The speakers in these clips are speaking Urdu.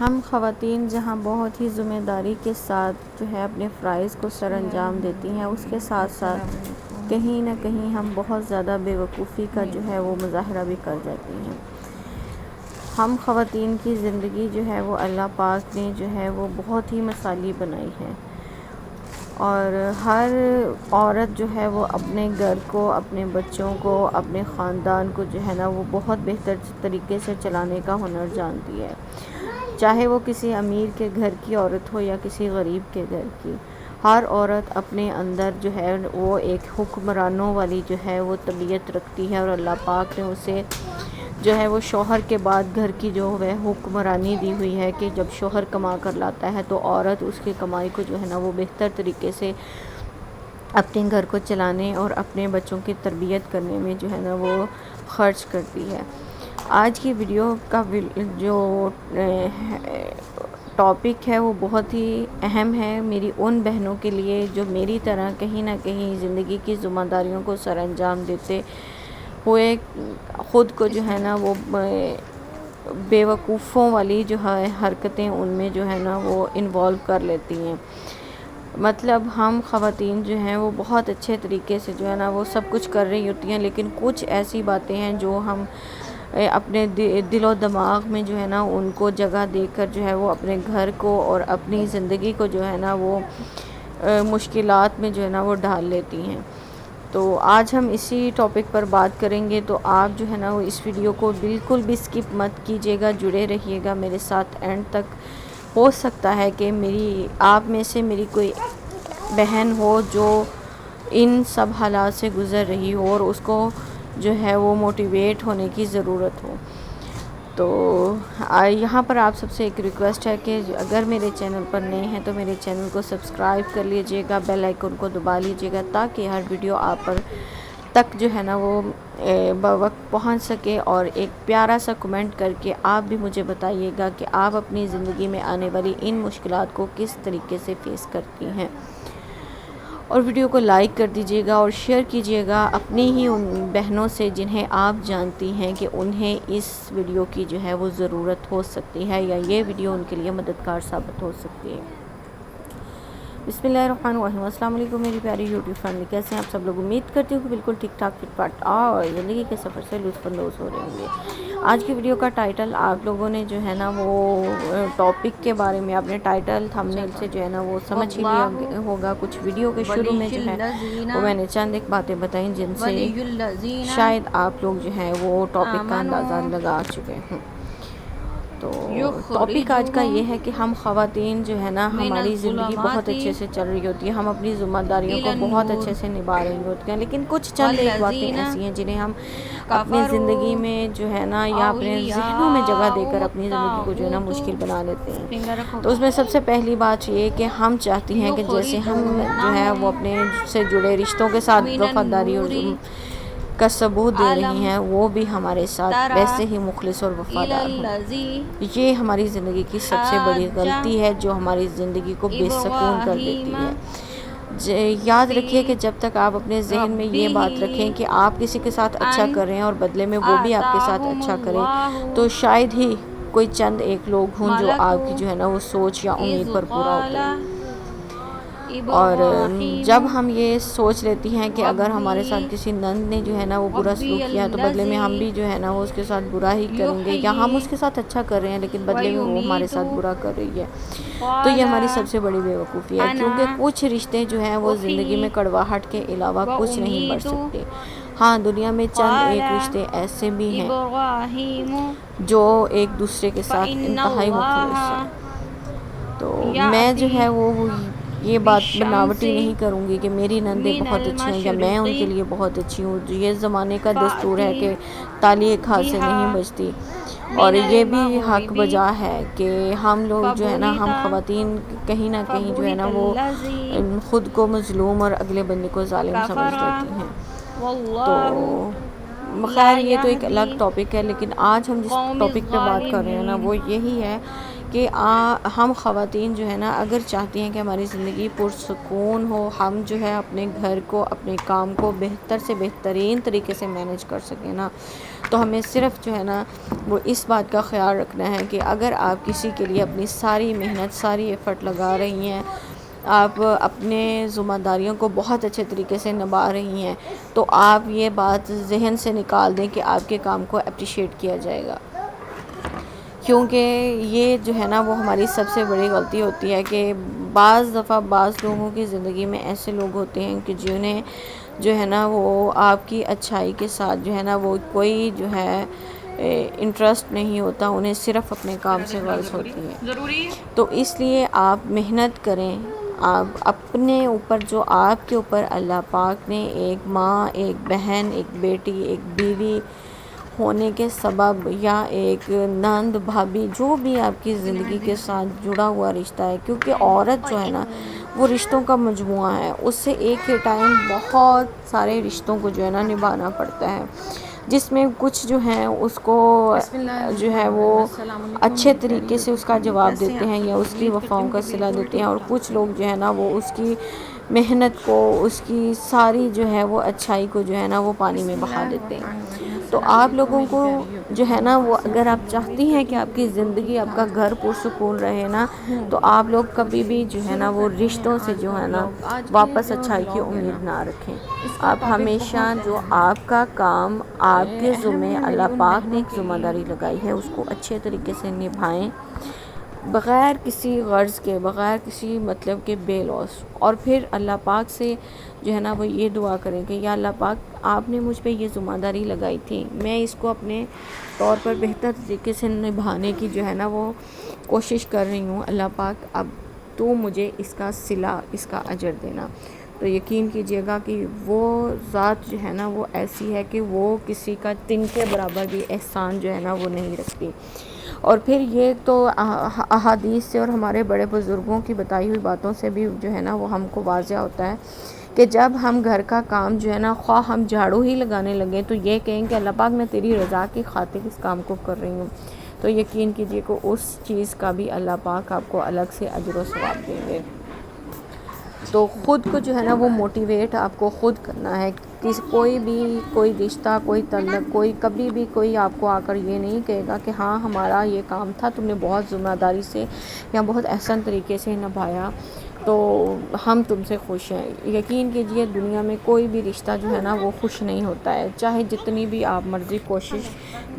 ہم خواتین جہاں بہت ہی ذمہ داری کے ساتھ جو ہے اپنے فرائض کو سر انجام دیتی ہیں، اس کے ساتھ ساتھ کہیں نہ کہیں ہم بہت زیادہ بے وقوفی کا جو ہے وہ مظاہرہ بھی کر جاتی ہیں۔ ہم خواتین کی زندگی جو ہے وہ اللہ پاک نے جو ہے وہ بہت ہی مثالی بنائی ہے، اور ہر عورت جو ہے وہ اپنے گھر کو، اپنے بچوں کو، اپنے خاندان کو جو ہے نا وہ بہت بہتر طریقے سے چلانے کا ہنر جانتی ہے، چاہے وہ کسی امیر کے گھر کی عورت ہو یا کسی غریب کے گھر کی۔ ہر عورت اپنے اندر جو ہے وہ ایک حکمرانوں والی جو ہے وہ طبیعت رکھتی ہے، اور اللہ پاک نے اسے جو ہے وہ شوہر کے بعد گھر کی جو ہے حکمرانی دی ہوئی ہے کہ جب شوہر کما کر لاتا ہے تو عورت اس کی کمائی کو جو ہے نا وہ بہتر طریقے سے اپنے گھر کو چلانے اور اپنے بچوں کی تربیت کرنے میں جو ہے نا وہ خرچ کرتی ہے۔ آج کی ویڈیو کا جو ٹاپک ہے وہ بہت ہی اہم ہے میری ان بہنوں کے لیے جو میری طرح کہیں نہ کہیں زندگی کی ذمہ داریوں کو سر انجام دیتے ہوئے خود کو جو ہے نا وہ بے وقوفوں والی جو ہے حرکتیں ان میں جو ہے نا وہ انوالو کر لیتی ہیں۔ مطلب ہم خواتین جو ہیں وہ بہت اچھے طریقے سے جو ہے نا وہ سب کچھ کر رہی ہوتی ہیں، لیکن کچھ ایسی باتیں ہیں جو ہم اپنے دل و دماغ میں جو ہے نا ان کو جگہ دے کر جو ہے وہ اپنے گھر کو اور اپنی زندگی کو جو ہے نا وہ مشکلات میں جو ہے نا وہ ڈال لیتی ہیں۔ تو آج ہم اسی ٹاپک پر بات کریں گے، تو آپ جو ہے نا وہ اس ویڈیو کو بالکل بھی سکپ مت کیجیے گا، جڑے رہیے گا میرے ساتھ اینڈ تک۔ ہو سکتا ہے کہ آپ میں سے میری کوئی بہن ہو جو ان سب حالات سے گزر رہی ہو اور اس کو جو ہے وہ موٹیویٹ ہونے کی ضرورت ہو۔ تو یہاں پر آپ سب سے ایک ریکویسٹ ہے کہ اگر میرے چینل پر نئے ہیں تو میرے چینل کو سبسکرائب کر لیجئے گا، بیل آئیکن کو دبا لیجئے گا تاکہ ہر ویڈیو آپ پر تک جو ہے نا وہ بوقت پہنچ سکے، اور ایک پیارا سا کمنٹ کر کے آپ بھی مجھے بتائیے گا کہ آپ اپنی زندگی میں آنے والی ان مشکلات کو کس طریقے سے فیس کرتی ہیں۔ اور ویڈیو کو لائک کر دیجیے گا اور شیئر کیجیے گا اپنی ہی ان بہنوں سے جنہیں آپ جانتی ہیں کہ انہیں اس ویڈیو کی جو ہے وہ ضرورت ہو سکتی ہے یا یہ ویڈیو ان کے لیے مددگار ثابت ہو سکتی ہے۔ بسم اللہ الرحمن الرحیم۔ السلام علیکم میری پیاری یوٹیوب فیملی، کیسے ہیں آپ سب لوگ؟ امید کرتی ہوں کہ بالکل ٹھیک ٹھاک فٹ فاٹ اور زندگی کے سفر سے لطف اندوز ہو رہے ہوں گے۔ آج کی ویڈیو کا ٹائٹل آپ لوگوں نے جو ہے نا وہ ٹاپک کے بارے میں اپنے ٹائٹل تھمبنیل سے جو ہے نا وہ سمجھ ہی لیا ہوگا۔ کچھ ویڈیو کے شروع میں جو ہے وہ میں نے چند ایک باتیں بتائیں جن سے شاید آپ لوگ جو ہے وہ ٹاپک کا اندازہ لگا چکے ہوں۔ تو ٹاپک آج کا یہ ہے کہ ہم خواتین جو ہے نا ہماری زندگی بہت اچھے سے چل رہی ہوتی ہے، ہم اپنی ذمہ داریوں کو بہت اچھے سے نبھا رہی ہوتی ہیں، لیکن کچھ چند ایک باتیں ایسی ہیں جنہیں ہم اپنی زندگی میں جو ہے نا یا اپنے ذہنوں میں جگہ دے کر اپنی زندگی کو جو ہے نا مشکل بنا لیتے ہیں۔ تو اس میں سب سے پہلی بات یہ کہ ہم چاہتی ہیں کہ جیسے ہم جو ہے وہ اپنے سے جڑے رشتوں کے ساتھ وفاداری اور کا ثبوت دے رہی ہیں، وہ بھی ہمارے ساتھ ویسے ہی مخلص اور وفادار ہوں۔ یہ ہماری زندگی کی سب سے بڑی غلطی ہے جو ہماری زندگی کو بے سکون کر دیتی ہے۔ یاد رکھیے کہ جب تک آپ اپنے ذہن میں یہ بات رکھیں کہ آپ کسی کے ساتھ اچھا کر رہے ہیں اور بدلے میں وہ بھی آپ کے ساتھ اچھا کریں، تو شاید ہی کوئی چند ایک لوگ ہوں جو آپ کی جو ہے نا وہ سوچ یا امید پر پورا اتریں۔ اور جب ہم یہ سوچ لیتی ہیں کہ اگر ہمارے ساتھ کسی نند نے جو ہے نا وہ برا سلوک کیا تو بدلے میں ہم بھی جو ہے نا وہ اس کے ساتھ برا ہی کریں گے، یا ہم اس کے ساتھ اچھا کر رہے ہیں لیکن بدلے میں وہ ہمارے ساتھ برا کر رہی ہے، تو یہ ہماری سب سے بڑی بے وقوفی ہے، کیونکہ کچھ رشتے جو ہیں وہ زندگی میں کڑواہٹ کے علاوہ کچھ نہیں بڑھ سکتے۔ ہاں، دنیا میں چند ایک رشتے ایسے بھی ہیں جو ایک دوسرے کے ساتھ انتہائی مخلص ہیں۔ تو میں جو ہے وہ یہ بات بناوٹی نہیں کروں گی کہ میری نندیں بہت اچھی ہیں یا میں ان کے لیے بہت اچھی ہوں۔ یہ زمانے کا دستور ہے کہ تالی ایک ہاتھ سے نہیں بجتی، اور یہ بھی حق بجا ہے کہ ہم لوگ جو ہے نا ہم خواتین کہیں نہ کہیں جو ہے نا وہ خود کو مظلوم اور اگلے بندے کو ظالم سمجھ لیتی ہیں۔ تو خیر یہ تو ایک الگ ٹاپک ہے، لیکن آج ہم جس ٹاپک پہ بات کر رہے ہیں نا وہ یہی ہے کہ ہم خواتین جو ہے نا اگر چاہتی ہیں کہ ہماری زندگی پرسکون ہو، ہم جو ہے اپنے گھر کو، اپنے کام کو بہتر سے بہترین طریقے سے مینیج کر سکیں نا، تو ہمیں صرف جو ہے نا وہ اس بات کا خیال رکھنا ہے کہ اگر آپ کسی کے لیے اپنی ساری محنت، ساری ایفرٹ لگا رہی ہیں، آپ اپنے ذمہ داریوں کو بہت اچھے طریقے سے نبھا رہی ہیں، تو آپ یہ بات ذہن سے نکال دیں کہ آپ کے کام کو اپریشیٹ کیا جائے گا. کیونکہ یہ جو ہے نا وہ ہماری سب سے بڑی غلطی ہوتی ہے کہ بعض دفعہ بعض لوگوں کی زندگی میں ایسے لوگ ہوتے ہیں کہ جنہیں جو ہے نا وہ آپ کی اچھائی کے ساتھ جو ہے نا وہ کوئی جو ہے انٹرسٹ نہیں ہوتا، انہیں صرف اپنے کام سے غرض ہوتی ہے. تو اس لیے آپ محنت کریں. آپ اپنے اوپر، جو آپ کے اوپر اللہ پاک نے ایک ماں، ایک بہن، ایک بیٹی، ایک بیوی ہونے کے سبب، یا ایک نند، بھابھی، جو بھی آپ کی زندگی کے ساتھ جڑا ہوا رشتہ ہے، کیونکہ عورت جو ہے نا وہ رشتوں کا مجموعہ ہے، اس سے ایک ہی ٹائم بہت سارے رشتوں کو جو ہے نا نبھانا پڑتا ہے، جس میں کچھ جو ہیں اس کو جو ہے وہ اچھے طریقے سے اس کا جواب دیتے ہیں یا اس کی وفاؤں کا صلہ دیتے ہیں، اور کچھ لوگ جو ہے نا وہ اس کی محنت کو، اس کی ساری جو ہے وہ اچھائی کو جو ہے نا وہ پانی میں بہا دیتے ہیں. تو آپ لوگوں کو جو ہے نا وہ اگر آپ چاہتی ہیں کہ آپ کی زندگی، آپ کا گھر پرسکون رہے نا، تو آپ لوگ کبھی بھی جو ہے نا وہ رشتوں سے جو ہے نا واپس اچھائی کی امید نہ رکھیں. آپ ہمیشہ جو آپ کا کام، آپ کے ذمہ اللہ پاک نے ایک ذمہ داری لگائی ہے، اس کو اچھے طریقے سے نبھائیں، بغیر کسی غرض کے، بغیر کسی مطلب کے، بے لوس. اور پھر اللہ پاک سے جو ہے نا وہ یہ دعا کریں کہ یا اللہ پاک، آپ نے مجھ پہ یہ ذمہ داری لگائی تھی، میں اس کو اپنے طور پر بہتر طریقے سے نبھانے کی جو ہے نا وہ کوشش کر رہی ہوں. اللہ پاک اب تو مجھے اس کا صلہ، اس کا اجر دینا. تو یقین کیجئے گا کہ وہ ذات جو ہے نا وہ ایسی ہے کہ وہ کسی کا تن کے برابر بھی احسان جو ہے نا وہ نہیں رکھتی. اور پھر یہ تو احادیث سے اور ہمارے بڑے بزرگوں کی بتائی ہوئی باتوں سے بھی جو ہے نا وہ ہم کو واضح ہوتا ہے کہ جب ہم گھر کا کام جو ہے نا، خواہ ہم جھاڑو ہی لگانے لگیں تو یہ کہیں کہ اللہ پاک میں تیری رضا کی خاطر اس کام کو کر رہی ہوں، تو یقین کیجئے کہ اس چیز کا بھی اللہ پاک آپ کو الگ سے اجر و ثواب دیں گے. تو خود کو جو ہے نا وہ موٹیویٹ آپ کو خود کرنا ہے. کوئی رشتہ، کوئی تعلق، کوئی کبھی بھی کوئی آپ کو آ کر یہ نہیں کہے گا کہ ہاں ہمارا یہ کام تھا، تم نے بہت ذمہ داری سے یا بہت احسن طریقے سے نبھایا، تو ہم تم سے خوش ہیں. یقین کیجئے دنیا میں کوئی بھی رشتہ جو ہے نا وہ خوش نہیں ہوتا ہے، چاہے جتنی بھی آپ مرضی کوشش،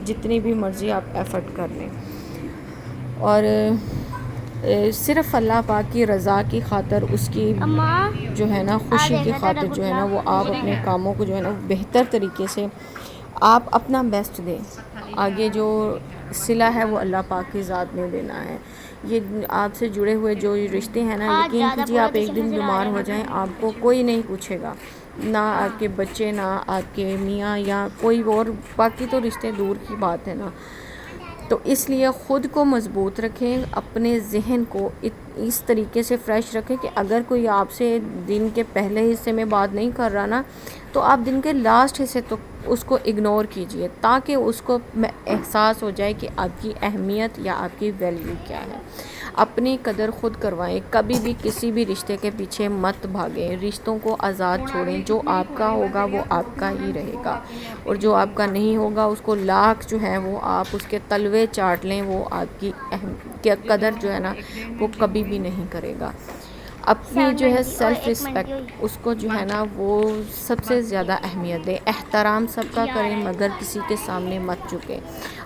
جتنی بھی مرضی آپ ایفرٹ کر لیں. اور صرف اللہ پاک کی رضا کی خاطر، اس کی جو ہے نا خوشی کی خاطر جو ہے نا وہ آپ اپنے کاموں کو جو ہے نا بہتر طریقے سے آپ اپنا بیسٹ دیں. آگے جو صلہ ہے وہ اللہ پاک کی ذات نے دینا ہے. یہ آپ سے جڑے ہوئے جو رشتے ہیں نا، یقین کیجیے آپ ایک دن بیمار ہو جائیں آپ کو کوئی نہیں پوچھے گا، نہ آپ کے بچے، نہ آپ کے میاں یا کوئی اور، باقی تو رشتے دور کی بات ہے نا. تو اس لیے خود کو مضبوط رکھیں، اپنے ذہن کو اس طریقے سے فریش رکھیں کہ اگر کوئی آپ سے دن کے پہلے حصے میں بات نہیں کر رہا نا، تو آپ دن کے لاسٹ حصے تو اس کو اگنور کیجئے، تاکہ اس کو احساس ہو جائے کہ آپ کی اہمیت یا آپ کی ویلیو کیا ہے. اپنی قدر خود کروائیں، کبھی بھی کسی بھی رشتے کے پیچھے مت بھاگیں، رشتوں کو آزاد چھوڑیں. جو آپ کا ہوگا وہ آپ کا ہی رہے گا، اور جو آپ کا نہیں ہوگا اس کو لاکھ جو ہے وہ آپ اس کے تلوے چاٹ لیں، وہ آپ کی قدر جو ہے نا وہ کبھی بھی نہیں کرے گا. اپنی جو ہے سیلف رسپیکٹ، اس کو جو ہے نا وہ سب سے زیادہ اہمیت دیں. احترام سب کا کریں مگر کسی کے سامنے مت جھکیں.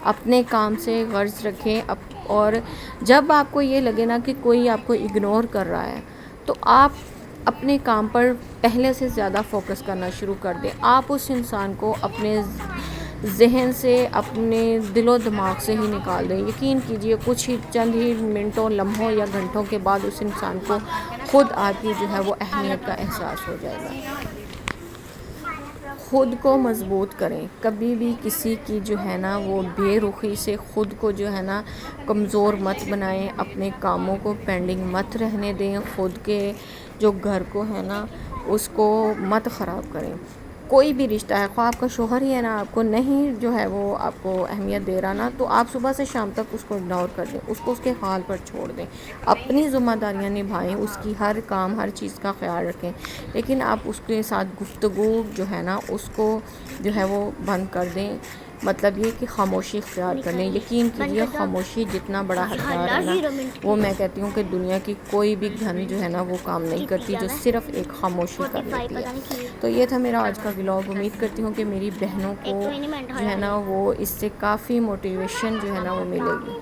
اپنے کام سے غرض رکھیں، اور جب آپ کو یہ لگے نا کہ کوئی آپ کو اگنور کر رہا ہے، تو آپ اپنے کام پر پہلے سے زیادہ فوکس کرنا شروع کر دیں. آپ اس انسان کو اپنے ذہن سے، اپنے دل و دماغ سے ہی نکال دیں. یقین کیجئے کچھ ہی چند ہی منٹوں، لمحوں یا گھنٹوں کے بعد اس انسان کو خود آپ کی جو ہے وہ اہمیت کا احساس ہو جائے گا. خود کو مضبوط کریں، کبھی بھی کسی کی جو ہے نا وہ بے رخی سے خود کو جو ہے نا کمزور مت بنائیں. اپنے کاموں کو پینڈنگ مت رہنے دیں، خود کے جو گھر کو ہے نا اس کو مت خراب کریں. کوئی بھی رشتہ ہے، خواہ آپ کا شوہر ہی ہے نا آپ کو نہیں جو ہے وہ آپ کو اہمیت دے رہا نا، تو آپ صبح سے شام تک اس کو اگنور کر دیں، اس کو اس کے حال پر چھوڑ دیں، اپنی ذمہ داریاں نبھائیں، اس کی ہر کام ہر چیز کا خیال رکھیں، لیکن آپ اس کے ساتھ گفتگو جو ہے نا اس کو جو ہے وہ بند کر دیں، مطلب یہ کہ خاموشی اختیار کر لیں۔ یقین کیجیے خاموشی جتنا بڑا ہتھیار ہے نا، وہ میں کہتی ہوں کہ دنیا کی کوئی بھی گھن جو ہے نا وہ کام نہیں کرتی جو صرف ایک خاموشی کر لیتی ہے۔ تو یہ تھا میرا آج کا ولاگ، امید کرتی ہوں کہ میری بہنوں کو جو ہے نا وہ اس سے کافی موٹیویشن جو ہے نا وہ ملے گی۔